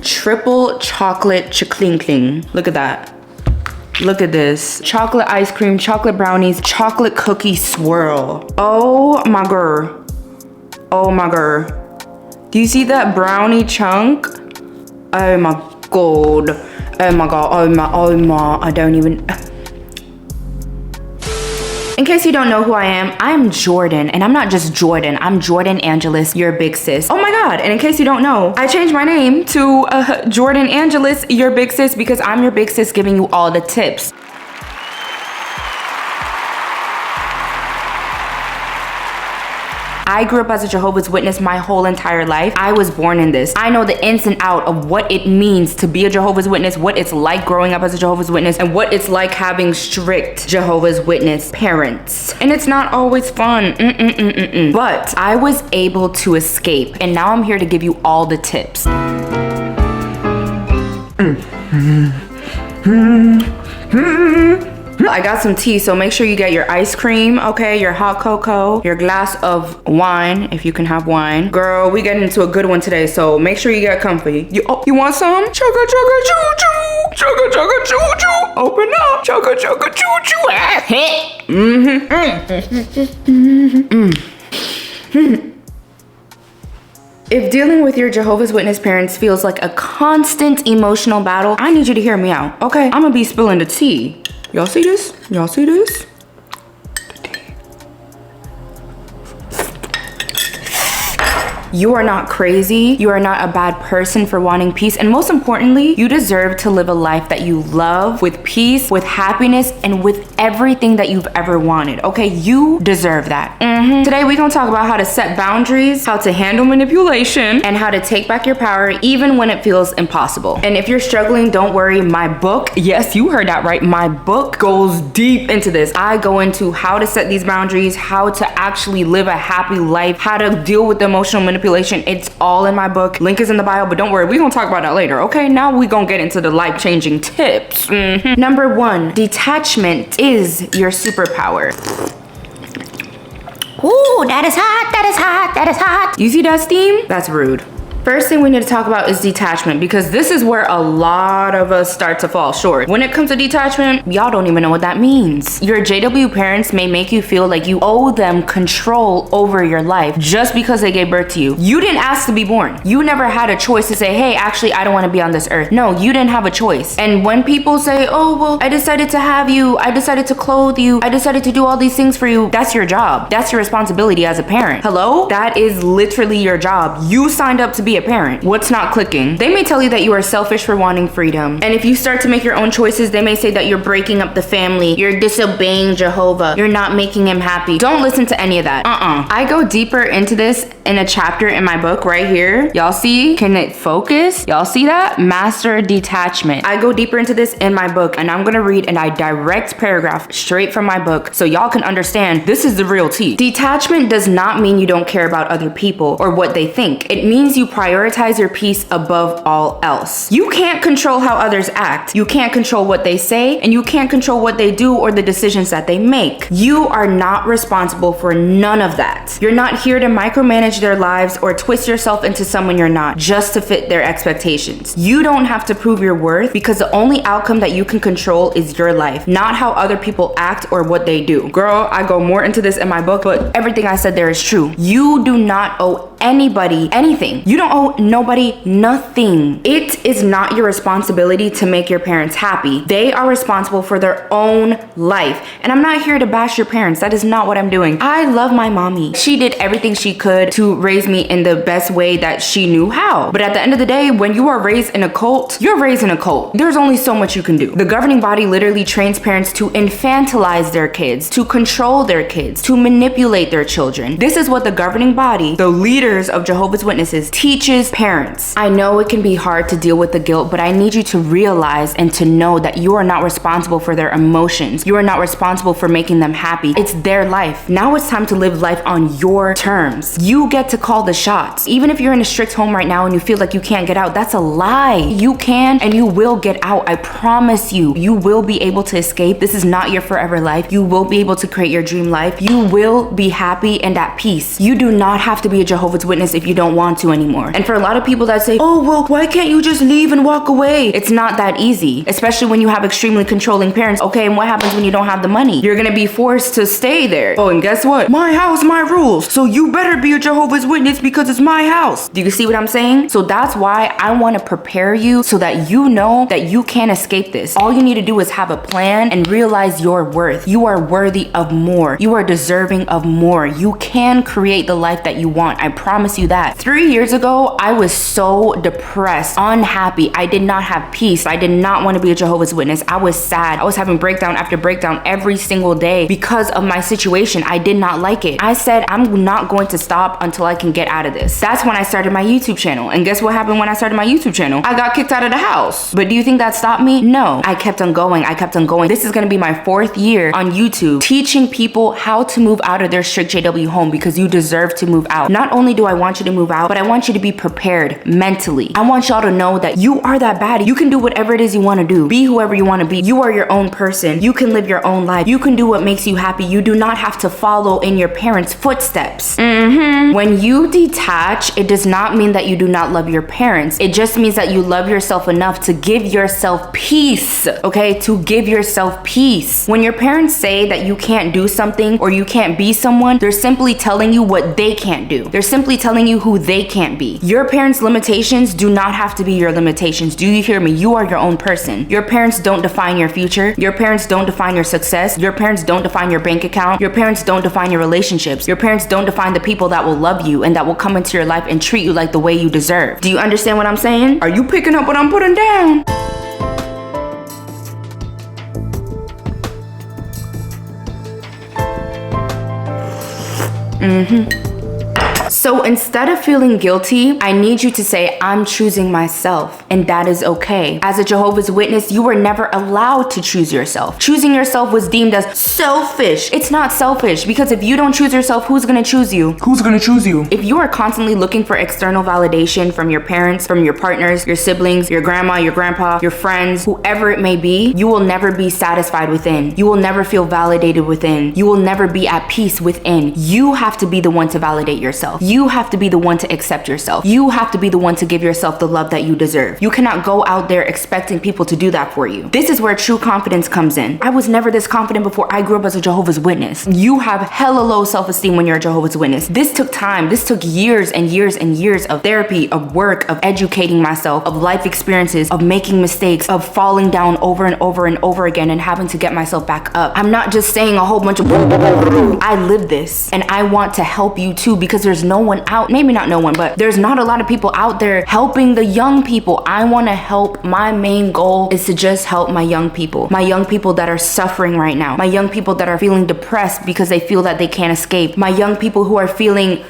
Triple chocolate chicling. Look at that. Look at this. Chocolate ice cream, chocolate brownies, chocolate cookie swirl. Oh my god. Oh my god. Do you see that brownie chunk? Oh my god. Oh my god. Oh my. I don't even. In case you don't know who I am, I'm Jordan, and I'm not just Jordan, I'm Jordan Angeles, your big sis. Oh my god, and in case you don't know, I changed my name to Jordan Angeles, your big sis, because I'm your big sis giving you all the tips. I grew up as a Jehovah's Witness my whole entire life. I was born in this. I know the ins and out of what it means to be a Jehovah's Witness, what it's like growing up as a Jehovah's Witness, and what it's like having strict Jehovah's Witness parents. And it's not always fun. But I was able to escape, and now I'm here to give you all the tips. I got some tea, so make sure you get your ice cream, okay? Your hot cocoa, your glass of wine, if you can have wine. Girl, we getting into a good one today, so make sure you get comfy. You want some? Chugga chugga choo choo. Chugga chugga choo choo. Open up. Chugga chugga choo choo. If dealing with your Jehovah's Witness parents feels like a constant emotional battle, I need you to hear me out, okay? I'm gonna be spilling the tea. Y'all see this? Y'all see this? You are not crazy. You are not a bad person for wanting peace. And most importantly, you deserve to live a life that you love with peace, with happiness, and with everything that you've ever wanted. Okay, you deserve that. Today, we're gonna talk about how to set boundaries, how to handle manipulation, and how to take back your power even when it feels impossible. And if you're struggling, don't worry. My book, yes, you heard that right. My book goes deep into this. I go into how to set these boundaries, how to actually live a happy life, how to deal with the emotional manipulation. It's all in my book. Link is in the bio, but don't worry, we're gonna talk about that later, okay? Now we're gonna get into the life-changing tips. Number 1, detachment is your superpower. Ooh, that is hot, that is hot, that is hot. You see that steam? That's rude. First thing we need to talk about is detachment, because this is where a lot of us start to fall short. When it comes to detachment, y'all don't even know what that means. Your JW parents may make you feel like you owe them control over your life just because they gave birth to you. You didn't ask to be born. You never had a choice to say, hey, actually, I don't want to be on this earth. No, you didn't have a choice. And when people say, oh, well, I decided to have you, I decided to clothe you, I decided to do all these things for you, that's your job. That's your responsibility as a parent. Hello? That is literally your job. You signed up to be a parent. What's not clicking? They may tell you that you are selfish for wanting freedom. And if you start to make your own choices, they may say that you're breaking up the family, you're disobeying Jehovah, you're not making him happy. Don't listen to any of that. I go deeper into this in a chapter in my book right here. Y'all see? Can it focus? Y'all see that? Master detachment. I go deeper into this in my book, and I'm gonna read a direct paragraph straight from my book so y'all can understand this is the real tea. Detachment does not mean you don't care about other people or what they think. It means you prioritize your peace above all else. You can't control how others act. You can't control what they say, and you can't control what they do or the decisions that they make. You are not responsible for none of that. You're not here to micromanage their lives or twist yourself into someone you're not just to fit their expectations. You don't have to prove your worth, because the only outcome that you can control is your life, not how other people act or what they do. Girl, I go more into this in my book, but everything I said there is true. You do not owe anybody anything. You don't owe nobody nothing. It is not your responsibility to make your parents happy. They are responsible for their own life. And I'm not here to bash your parents. That is not what I'm doing. I love my mommy. She did everything she could to raise me in the best way that she knew how. But at the end of the day, when you are raised in a cult, you're raised in a cult. There's only so much you can do. The governing body literally trains parents to infantilize their kids, to control their kids, to manipulate their children. This is what the governing body, the leaders of Jehovah's Witnesses, teaches parents. I know it can be hard to deal with the guilt, but I need you to realize and to know that you are not responsible for their emotions. You are not responsible for making them happy. It's their life. Now it's time to live life on your terms. You get to call the shots. Even if you're in a strict home right now and you feel like you can't get out, that's a lie. You can and you will get out. I promise you. You will be able to escape. This is not your forever life. You will be able to create your dream life. You will be happy and at peace. You do not have to be a Jehovah's Jehovah's Witness if you don't want to anymore. And for a lot of people that say, oh, well, why can't you just leave and walk away? It's not that easy, especially when you have extremely controlling parents. Okay, and what happens when you don't have the money? You're gonna be forced to stay there. Oh, and guess what? My house, my rules. So you better be a Jehovah's Witness because it's my house. Do you see what I'm saying? So that's why I want to prepare you so that you know that you can't escape this. All you need to do is have a plan and realize your worth. You are worthy of more. You are deserving of more. You can create the life that you want. I promise you that. 3 years ago, I was so depressed, unhappy. I did not have peace. I did not want to be a Jehovah's Witness. I was sad. I was having breakdown after breakdown every single day because of my situation. I did not like it. I said, I'm not going to stop until I can get out of this. That's when I started my YouTube channel. And guess what happened when I started my YouTube channel? I got kicked out of the house. But do you think that stopped me? No. I kept on going. I kept on going. This is going to be my 4th year on YouTube, teaching people how to move out of their strict JW home because you deserve to move out. Not only do I want you to move out, but I want you to be prepared mentally. I want y'all to know that you are that bad. You can do whatever it is you want to do. Be whoever you want to be. You are your own person. You can live your own life. You can do what makes you happy. You do not have to follow in your parents' footsteps. When you detach, it does not mean that you do not love your parents. It just means that you love yourself enough to give yourself peace, okay? To give yourself peace. When your parents say that you can't do something or you can't be someone, they're simply telling you what they can't do. They're simply telling you who they can't be. Your parents' limitations do not have to be your limitations. Do you hear me? You are your own person. Your parents don't define your future. Your parents don't define your success. Your parents don't define your bank account. Your parents don't define your relationships. Your parents don't define the people that will love you and that will come into your life and treat you like the way you deserve. Do you understand what I'm saying? Are you picking up what I'm putting down? So instead of feeling guilty, I need you to say, I'm choosing myself, and that is okay. As a Jehovah's Witness, you were never allowed to choose yourself. Choosing yourself was deemed as selfish. It's not selfish, because if you don't choose yourself, who's gonna choose you? Who's gonna choose you? If you are constantly looking for external validation from your parents, from your partners, your siblings, your grandma, your grandpa, your friends, whoever it may be, you will never be satisfied within. You will never feel validated within. You will never be at peace within. You have to be the one to validate yourself. You have to be the one to accept yourself. You have to be the one to give yourself the love that you deserve. You cannot go out there expecting people to do that for you. This is where true confidence comes in. I was never this confident before I grew up as a Jehovah's Witness. You have hella low self-esteem when you're a Jehovah's Witness. This took time. This took years and years and years of therapy, of work, of educating myself, of life experiences, of making mistakes, of falling down over and over and over again and having to get myself back up. I'm not just saying a whole bunch of I live this, and I want to help you too, because there's no one out, maybe not no one, but there's not a lot of people out there helping the young people. I want to help. My main goal is to just help my young people that are suffering right now, my young people that are feeling depressed because they feel that they can't escape, my young people who are feeling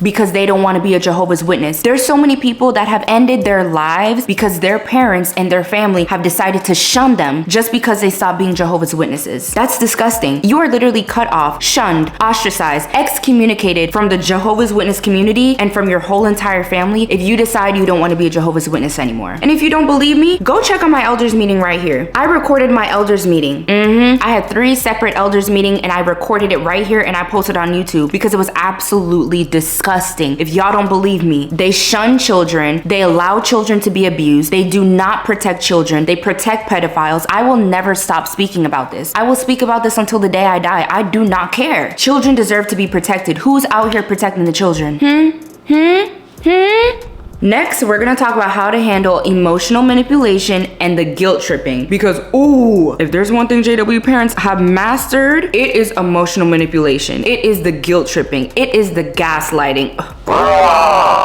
because they don't want to be a Jehovah's Witness. There's so many people that have ended their lives because their parents and their family have decided to shun them just because they stopped being Jehovah's Witnesses. That's disgusting. You are literally cut off, shunned, ostracized, excommunicated from the Jehovah's Witness community and from your whole entire family if you decide you don't want to be a Jehovah's Witness anymore. And if you don't believe me, go check on my elders meeting right here. I recorded my elders meeting. I had 3 separate elders meeting and I recorded it right here and I posted on YouTube because it was absolutely disgusting. If y'all don't believe me, they shun children, they allow children to be abused, they do not protect children, they protect pedophiles. I will never stop speaking about this. I will speak about this until the day I die. I do not care. Children deserve to be protected. Who's out here protecting the children? Next, we're gonna talk about how to handle emotional manipulation and the guilt tripping. Because, ooh, if there's one thing JW parents have mastered, it is emotional manipulation. It is the guilt tripping. It is the gaslighting.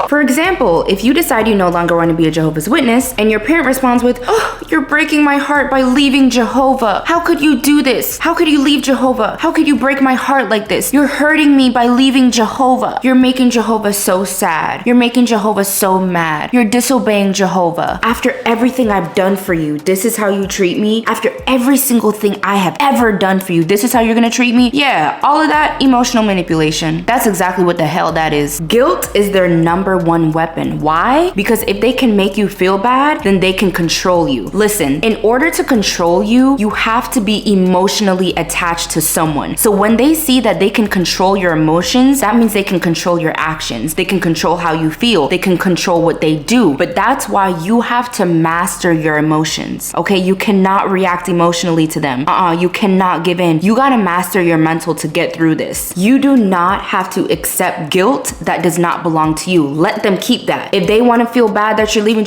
For example, if you decide you no longer want to be a Jehovah's Witness and your parent responds with, oh, you're breaking my heart by leaving Jehovah. How could you do this? How could you leave Jehovah? How could you break my heart like this? You're hurting me by leaving Jehovah. You're making Jehovah so sad. You're making Jehovah so mad. You're disobeying Jehovah. After everything I've done for you, this is how you treat me? After every single thing I have ever done for you, this is how you're gonna treat me? Yeah, all of that emotional manipulation. That's exactly what the hell that is. Guilt Guilt is their #1 weapon. Why? Because if they can make you feel bad, then they can control you. Listen, in order to control you, you have to be emotionally attached to someone. So when they see that they can control your emotions, that means they can control your actions. They can control how you feel. They can control what they do. But that's why you have to master your emotions. Okay, you cannot react emotionally to them. You cannot give in. You gotta master your mental to get through this. You do not have to accept guilt that does not belong to you. Let them keep that. If they want to feel bad that you're leaving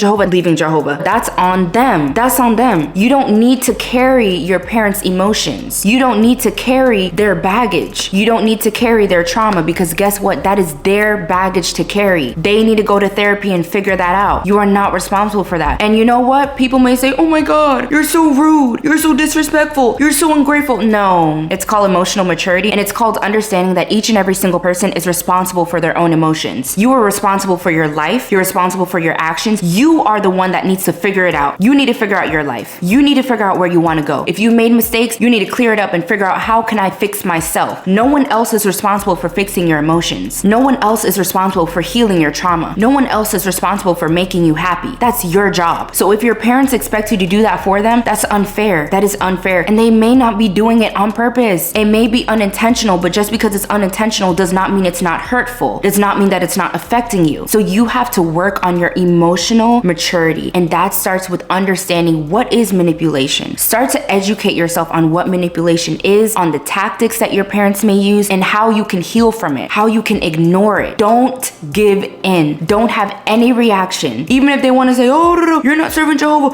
Jehovah, that's on them. That's on them. You don't need to carry your parents' emotions. You don't need to carry their baggage. You don't need to carry their trauma, because guess what? That is their baggage to carry. They need to go to therapy and figure that out. You are not responsible for that. And you know what? People may say, oh my God, you're so rude. You're so disrespectful. You're so ungrateful. No, it's called emotional maturity, and it's called understanding that each and every single person is responsible for their own emotions. You are responsible for your life. You're responsible for your actions. You are the one that needs to figure it out. You need to figure out your life. You need to figure out where you want to go. If you made mistakes, you need to clear it up and figure out, how can I fix myself? No one else is responsible for fixing your emotions. No one else is responsible for healing your trauma. No one else is responsible for making you happy. That's your job. So if your parents expect you to do that for them, that's unfair. That is unfair. And they may not be doing it on purpose. It may be unintentional, but just because it's unintentional does not mean it's not hurtful. Does not mean that it's not affecting you. So you have to work on your emotional maturity, and that starts with understanding what is manipulation. Start to educate yourself on what manipulation is, on the tactics that your parents may use, and how you can heal from it, how you can ignore it. Don't give in. Don't have any reaction. Even if they want to say, oh, you're not serving Jehovah,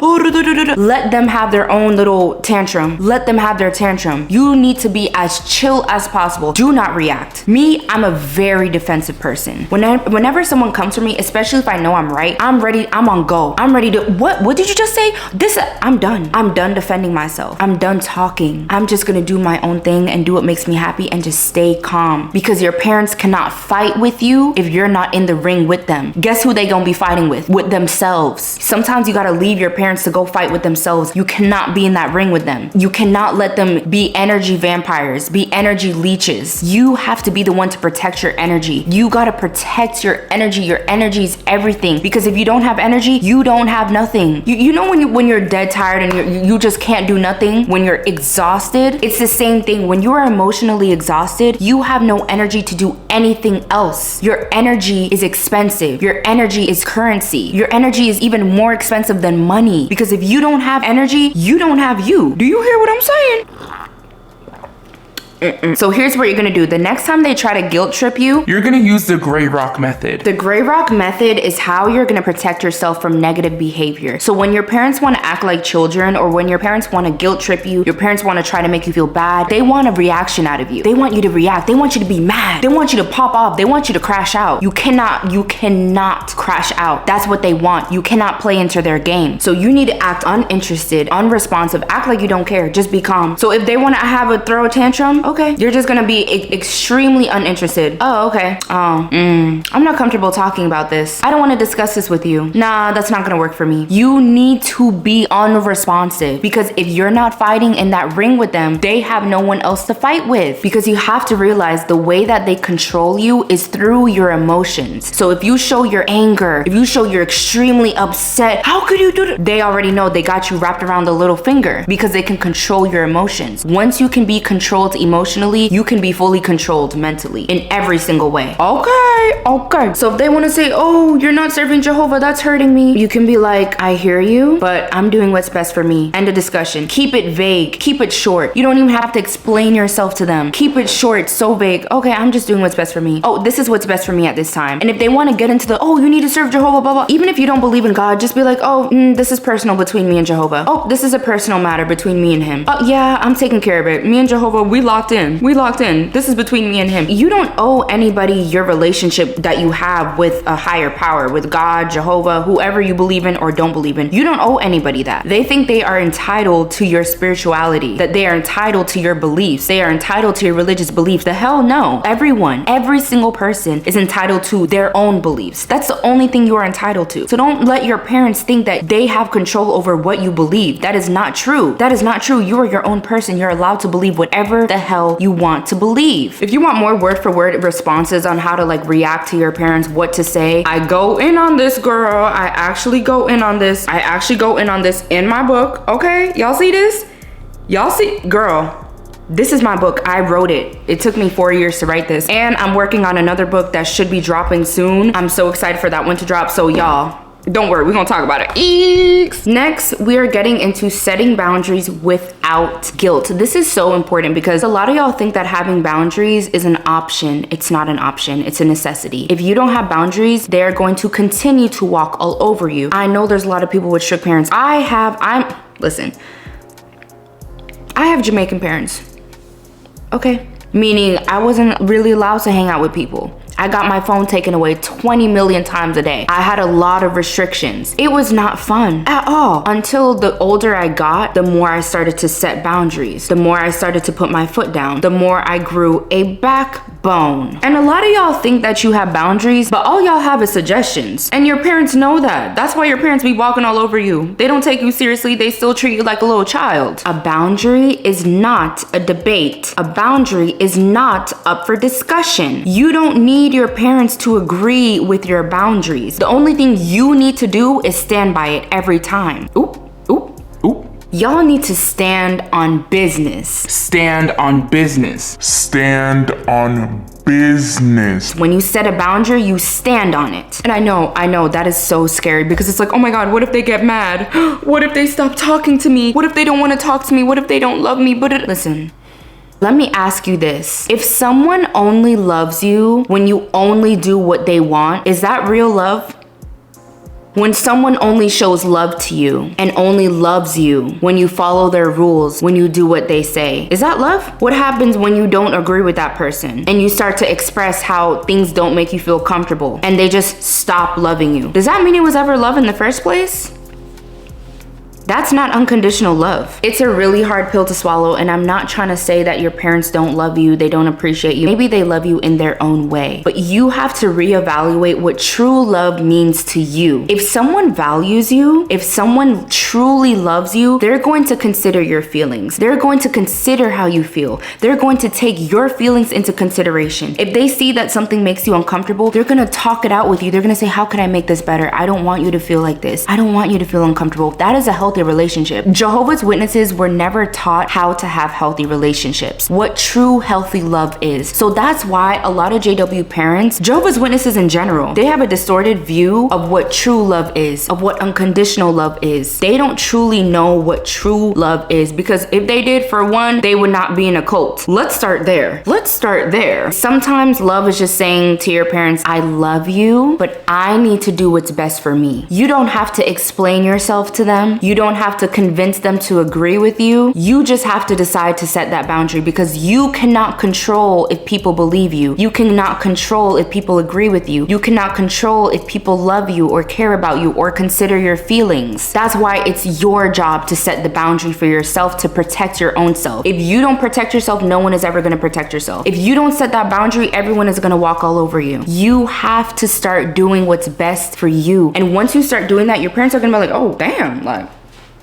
let them have their own little tantrum. Let them have their tantrum. You need to be as chill as possible. Do not react. Me, I'm a very defensive person. Whenever someone comes for me, especially if I know I'm right, I'm ready. I'm on go. I'm ready to, what did you just say? I'm done. I'm done defending myself. I'm done talking. I'm just gonna do my own thing and do what makes me happy and just stay calm, because your parents cannot fight with you if you're not in the ring with them. Guess who they gonna be fighting with? With themselves. Sometimes you gotta leave your parents to go fight with themselves. You cannot be in that ring with them. You cannot let them be energy vampires, be energy leeches. You have to be the one to protect your energy. You gotta protect your energy. Your energy is everything, because if you don't have energy, you don't have nothing. You know when you're dead tired and you just can't do nothing, when you're exhausted, it's the same thing. When you are emotionally exhausted, you have no energy to do anything else. Your energy is expensive. Your energy is currency. Your energy is even more expensive than money, because if you don't have energy, you don't have you. Do you hear what I'm saying? So here's what you're gonna do. The next time they try to guilt trip you, you're gonna use the gray rock method. The gray rock method is how you're gonna protect yourself from negative behavior. So when your parents wanna act like children, or when your parents wanna guilt trip you, your parents wanna try to make you feel bad, they want a reaction out of you. They want you to react. They want you to be mad. They want you to pop off. They want you to crash out. You cannot crash out. That's what they want. You cannot play into their game. So you need to act uninterested, unresponsive, act like you don't care. Just be calm. So if they wanna throw a tantrum, okay, you're just gonna be extremely uninterested. Oh, okay. I'm not comfortable talking about this. I don't want to discuss this with you. Nah, that's not gonna work for me. You need to be unresponsive, because if you're not fighting in that ring with them, they have no one else to fight with. Because you have to realize the way that they control you is through your emotions. So if you show your anger, if you show you're extremely upset, how could you do that? They already know they got you wrapped around the little finger, because they can control your emotions. Once you can be controlled emotionally, you can be fully controlled mentally in every single way. Okay. So if they want to say, oh, you're not serving Jehovah, that's hurting me, you can be like, I hear you, but I'm doing what's best for me. End of discussion. Keep it vague. Keep it short. You don't even have to explain yourself to them. Keep it short, so vague. Okay, I'm just doing what's best for me. Oh, this is what's best for me at this time. And if they want to get into the, oh, you need to serve Jehovah, blah, blah. Even if you don't believe in God, just be like, oh, this is personal between me and Jehovah. Oh, this is a personal matter between me and him. Oh, yeah, I'm taking care of it. Me and Jehovah, we locked in. This is between me and him. You don't owe anybody your relationship that you have with a higher power, with God, Jehovah, whoever you believe in or don't believe in. You don't owe anybody that. They think they are entitled to your spirituality, that they are entitled to your beliefs. They are entitled to your religious beliefs. The hell no. Every single person is entitled to their own beliefs. That's the only thing you are entitled to. So don't let your parents think that they have control over what you believe. That is not true. That is not true. You are your own person. You're allowed to believe whatever the hell hell you want to believe. If you want more word for word responses on how to like react to your parents, what to say, I go in on this, girl. I actually go in on this. I actually go in on this in my book. Okay, y'all see this? Y'all see, girl, this is my book. I wrote it. It took me 4 years to write this. And I'm working on another book that should be dropping soon. I'm so excited for that one to drop. So y'all, don't worry, we're gonna talk about it. Eeks. Next, we are getting into setting boundaries without guilt. This is so important because a lot of y'all think that having boundaries is an option. It's not an option, it's a necessity. If you don't have boundaries, they're going to continue to walk all over you. I know there's a lot of people with strict parents. Listen, I have Jamaican parents. Okay. Meaning I wasn't really allowed to hang out with people. I got my phone taken away 20 million times a day. I had a lot of restrictions. It was not fun at all. Until the older I got, the more I started to set boundaries. The more I started to put my foot down. The more I grew a backbone. And a lot of y'all think that you have boundaries, but all y'all have is suggestions. And your parents know that. That's why your parents be walking all over you. They don't take you seriously. They still treat you like a little child. A boundary is not a debate. A boundary is not up for discussion. You don't need your parents to agree with your boundaries. The only thing you need to do is stand by it every time. Oop, oop, oop. Y'all need to stand on business. Stand on business. Stand on business. When you set a boundary, you stand on it. And I know that is so scary because it's like, oh my God, what if they get mad? What if they stop talking to me? What if they don't want to talk to me? What if they don't love me? Listen. Let me ask you this. If someone only loves you when you only do what they want, is that real love? When someone only shows love to you and only loves you when you follow their rules, when you do what they say, is that love? What happens when you don't agree with that person and you start to express how things don't make you feel comfortable and they just stop loving you? Does that mean it was ever love in the first place? That's not unconditional love. It's a really hard pill to swallow, and I'm not trying to say that your parents don't love you, they don't appreciate you. Maybe they love you in their own way, but you have to reevaluate what true love means to you. If someone values you, if someone truly loves you, they're going to consider your feelings. They're going to consider how you feel. They're going to take your feelings into consideration. If they see that something makes you uncomfortable, they're gonna talk it out with you. They're gonna say, how can I make this better? I don't want you to feel like this. I don't want you to feel uncomfortable. That is a healthy relationship. Jehovah's Witnesses were never taught how to have healthy relationships, what true healthy love is. So that's why a lot of JW parents, Jehovah's Witnesses in general, they have a distorted view of what true love is, of what unconditional love is. They don't truly know what true love is, because if they did, for one, they would not be in a cult. Let's start there. Sometimes love is just saying to your parents, I love you, but I need to do what's best for me. You don't have to explain yourself to them. You don't have to convince them to agree with you. You just have to decide to set that boundary, because you cannot control if people believe you. You cannot control if people agree with you. You cannot control if people love you or care about you or consider your feelings. That's why it's your job to set the boundary for yourself, to protect your own self. If you don't protect yourself, no one is ever going to protect yourself. If you don't set that boundary, everyone is going to walk all over you. You have to start doing what's best for you. And once you start doing that, your parents are going to be like, oh damn, like,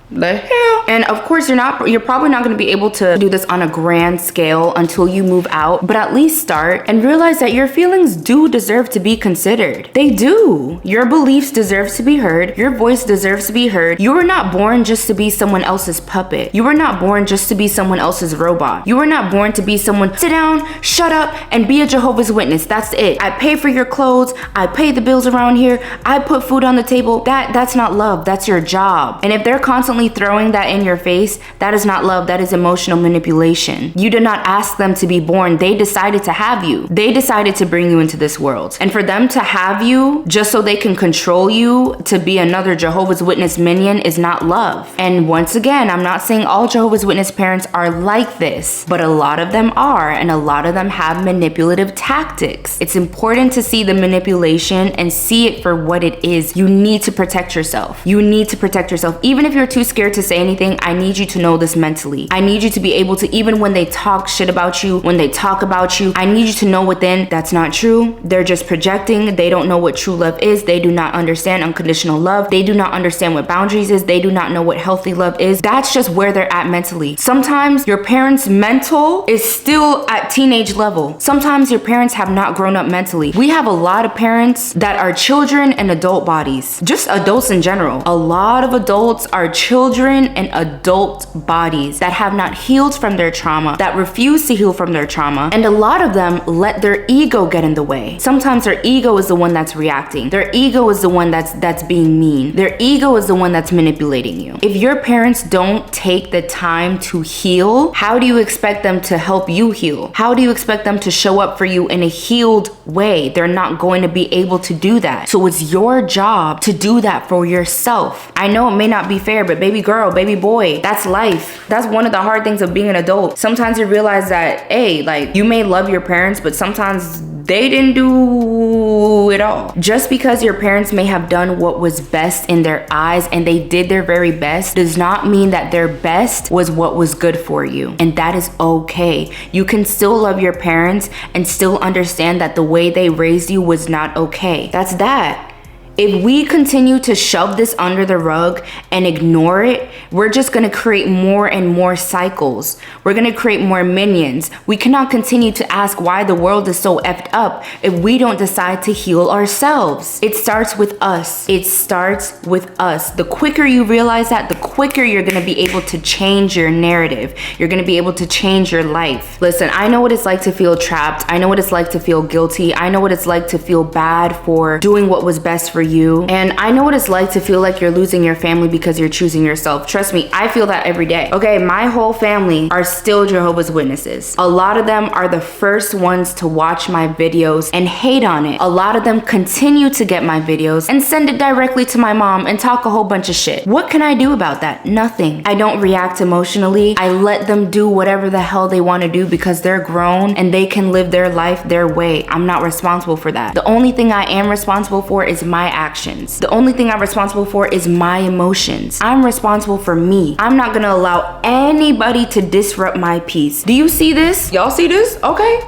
the hell? And of course you're probably not going to be able to do this on a grand scale until you move out, but at least start and realize that your feelings do deserve to be considered. They do. Your beliefs deserve to be heard. Your voice deserves to be heard. You were not born just to be someone else's puppet. You were not born just to be someone else's robot. You were not born to be someone, sit down, shut up, and be a Jehovah's Witness. That's it. I pay for your clothes. I pay the bills around here. I put food on the table. That's not love. That's your job. And if they're constantly throwing that in your face, that is not love. That is emotional manipulation. You did not ask them to be born. They decided to have you. They decided to bring you into this world. And for them to have you just so they can control you to be another Jehovah's Witness minion is not love. And once again, I'm not saying all Jehovah's Witness parents are like this, but a lot of them are, and a lot of them have manipulative tactics. It's important to see the manipulation and see it for what it is. You need to protect yourself. You need to protect yourself. Even if you're too scared to say anything, I need you to know this mentally. I need you to be able to, even when they talk shit about you, when they talk about you, I need you to know within that's not true. They're just projecting. They don't know what true love is. They do not understand unconditional love. They do not understand what boundaries is. They do not know what healthy love is. That's just where they're at mentally. Sometimes your parents' mental is still at teenage level. Sometimes your parents have not grown up mentally. We have a lot of parents that are children in adult bodies, just adults in general. A lot of adults are children in adult bodies that have not healed from their trauma, that refuse to heal from their trauma, and a lot of them let their ego get in the way. Sometimes their ego is the one that's reacting. Their ego is the one that's being mean. Their ego is the one that's manipulating you. If your parents don't take the time to heal, how do you expect them to help you heal? How do you expect them to show up for you in a healed way? They're not going to be able to do that. So it's your job to do that for yourself. I know it may not be fair, but baby girl, baby boy, that's life. That's one of the hard things of being an adult. Sometimes you realize that, hey, like, you may love your parents, but sometimes they didn't do it all. Just because your parents may have done what was best in their eyes and they did their very best does not mean that their best was what was good for you. And that is okay. You can still love your parents and still understand that the way they raised you was not okay. That's that. If we continue to shove this under the rug and ignore it, we're just gonna create more and more cycles. We're gonna create more minions. We cannot continue to ask why the world is so effed up if we don't decide to heal ourselves. It starts with us. It starts with us. The quicker you realize that, the quicker you're gonna be able to change your narrative. You're gonna be able to change your life. Listen, I know what it's like to feel trapped. I know what it's like to feel guilty. I know what it's like to feel bad for doing what was best for you. And I know what it's like to feel like you're losing your family because you're choosing yourself. Trust me, I feel that every day. Okay, my whole family are still Jehovah's Witnesses. A lot of them are the first ones to watch my videos and hate on it. A lot of them continue to get my videos and send it directly to my mom and talk a whole bunch of shit. What can I do about that? Nothing. I don't react emotionally. I let them do whatever the hell they want to do because they're grown and they can live their life their way. I'm not responsible for that. The only thing I am responsible for is my actions. The only thing I'm responsible for is my emotions. I'm responsible for me. I'm not gonna allow anybody to disrupt my peace. Do you see this? Y'all see this? Okay.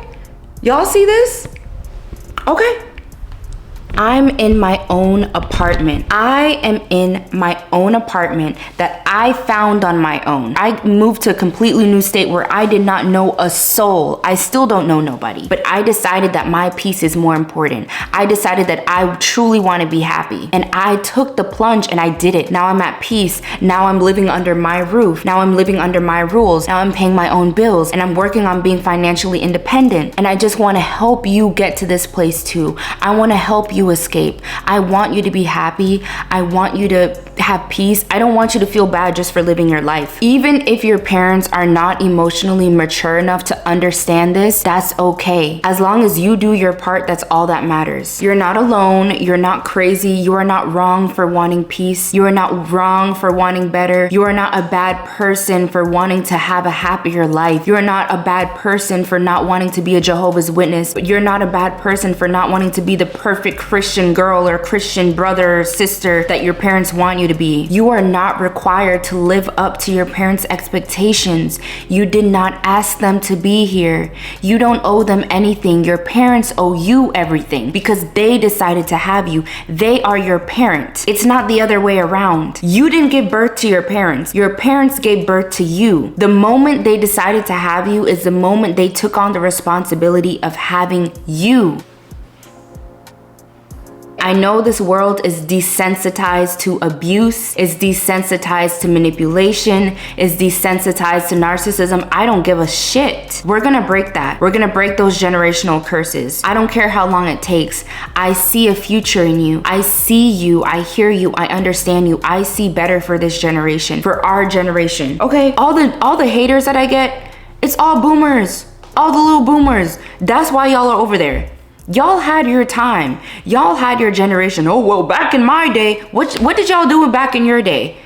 Y'all see this? Okay. I'm in my own apartment. I am in my own apartment that I found on my own. I moved to a completely new state where I did not know a soul. I still don't know nobody, but I decided that my peace is more important. I decided that I truly want to be happy, and I took the plunge and I did it. Now I'm at peace. Now I'm living under my roof. Now I'm living under my rules. Now I'm paying my own bills, and I'm working on being financially independent. And I just want to help you get to this place too. I want to help you escape. I want you to be happy. I want you to have peace. I don't want you to feel bad just for living your life. Even if your parents are not emotionally mature enough to understand this, that's okay. As long as you do your part, that's all that matters. You're not alone. You're not crazy. You are not wrong for wanting peace. You are not wrong for wanting better. You are not a bad person for wanting to have a happier life. You're not a bad person for not wanting to be a Jehovah's Witness. But you're not a bad person for not wanting to be the perfect Christian girl or Christian brother or sister that your parents want you to be. You are not required to live up to your parents' expectations. You did not ask them to be here. You don't owe them anything. Your parents owe you everything because they decided to have you. They are your parent. It's not the other way around. You didn't give birth to your parents. Your parents gave birth to you. The moment they decided to have you is the moment they took on the responsibility of having you. I know this world is desensitized to abuse, is desensitized to manipulation, is desensitized to narcissism. I don't give a shit. We're gonna break that. We're gonna break those generational curses. I don't care how long it takes. I see a future in you. I see you. I hear you. I understand you. I see better for this generation, for our generation. Okay, all the haters that I get, it's all boomers. All the little boomers. That's why y'all are over there. Y'all had your time. Y'all had your generation. Oh, well, back in my day, what did y'all do back in your day?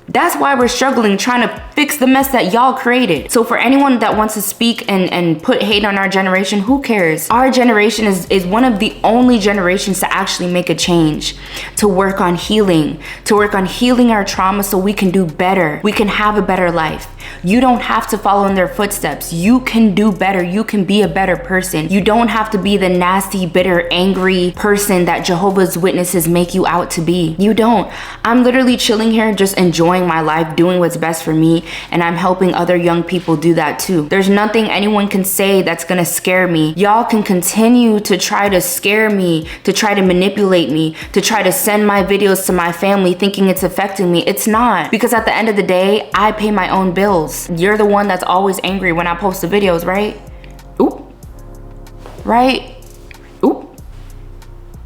That's why we're struggling, trying to fix the mess that y'all created. So for anyone that wants to speak and put hate on our generation, who cares? Our generation is one of the only generations to actually make a change, to work on healing, our trauma so we can do better. We can have a better life. You don't have to follow in their footsteps. You can do better. You can be a better person. You don't have to be the nasty, bitter, angry person that Jehovah's Witnesses make you out to be. You don't. I'm literally chilling here, just enjoying my life, doing what's best for me, and I'm helping other young people do that too. There's nothing anyone can say that's gonna scare me. Y'all can continue to try to scare me, to try to manipulate me, to try to send my videos to my family thinking it's affecting me. It's not, because at the end of the day, I pay my own bills. You're the one that's always angry when I post the videos, right? Oop. Right? Oop.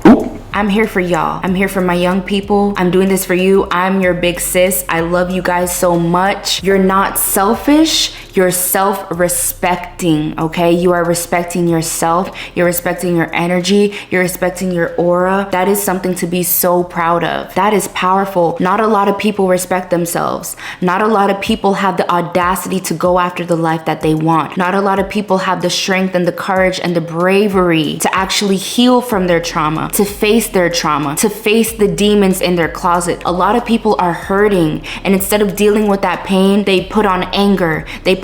Oop. I'm here for y'all. I'm here for my young people. I'm doing this for you. I'm your big sis. I love you guys so much. You're not selfish. You're self-respecting, okay? You are respecting yourself. You're respecting your energy. You're respecting your aura. That is something to be so proud of. That is powerful. Not a lot of people respect themselves. Not a lot of people have the audacity to go after the life that they want. Not a lot of people have the strength and the courage and the bravery to actually heal from their trauma, to face their trauma, to face the demons in their closet. A lot of people are hurting, and instead of dealing with that pain, they put on anger. They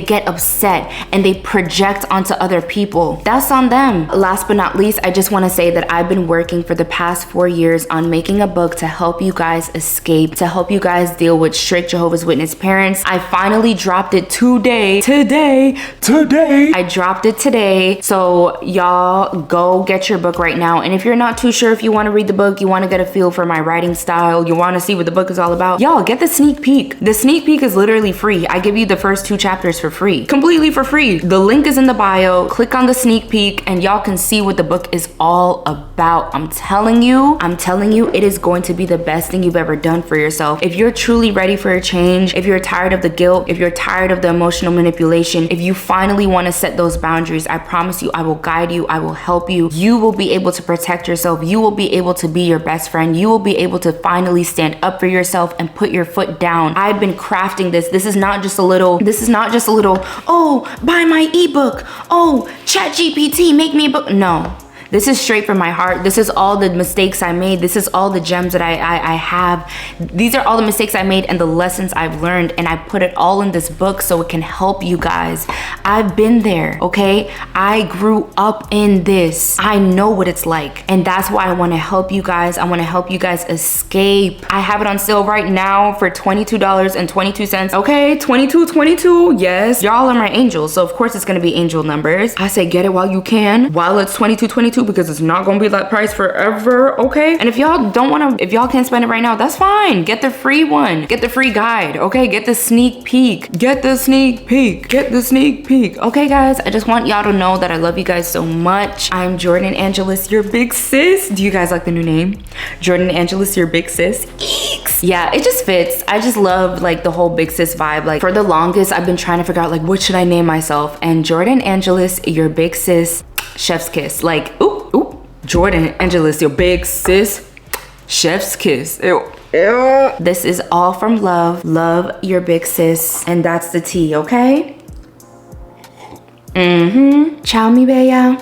get upset and they project onto other people. That's on them. Last but not least, I just want to say that I've been working for the past 4 years on making a book to help you guys escape, to help you guys deal with strict Jehovah's Witness parents. I finally dropped it today. I dropped it today. So y'all go get your book right now. And if you're not too sure if you want to read the book, you want to get a feel for my writing style, you want to see what the book is all about, y'all get the sneak peek. The sneak peek is literally free. I give you the first 2 chapters for free, completely for free. The link is in the bio. Click on the sneak peek and y'all can see what the book is all about. I'm telling you, it is going to be the best thing you've ever done for yourself. If you're truly ready for a change, if you're tired of the guilt, if you're tired of the emotional manipulation, if you finally want to set those boundaries, I promise you, I will guide you, I will help you. You will be able to protect yourself. You will be able to be your best friend. You will be able to finally stand up for yourself and put your foot down. I've been crafting this. This is not just a little, oh, buy my ebook. Oh, ChatGPT, make me a book. No. This is straight from my heart. This is all the mistakes I made. This is all the gems that I have. These are all the mistakes I made and the lessons I've learned, and I put it all in this book so it can help you guys. I've been there, okay? I grew up in this. I know what it's like, and that's why I want to help you guys. I want to help you guys escape. I have it on sale right now for $22.22. Okay, $22.22. Yes, y'all are my angels, so of course it's gonna be angel numbers. I say get it while you can, while it's $22.22, because it's not gonna be that price forever, okay? And if y'all don't wanna, if y'all can't spend it right now, that's fine. Get the free one. Get the free guide, okay? Get the sneak peek. Get the sneak peek. Get the sneak peek. Okay, guys, I just want y'all to know that I love you guys so much. I'm Jordan Angeles, your big sis. Do you guys like the new name? Jordan Angeles, your big sis. Eeks. Yeah, it just fits. I just love like the whole big sis vibe. Like for the longest, I've been trying to figure out like what should I name myself, and Jordan Angeles, your big sis, chef's kiss. Like, oop, oop. Jordan Angeles, your big sis, chef's kiss. Ew. Ew. This is all from love. Love, your big sis. And that's the tea, okay? Ciao, mi bella.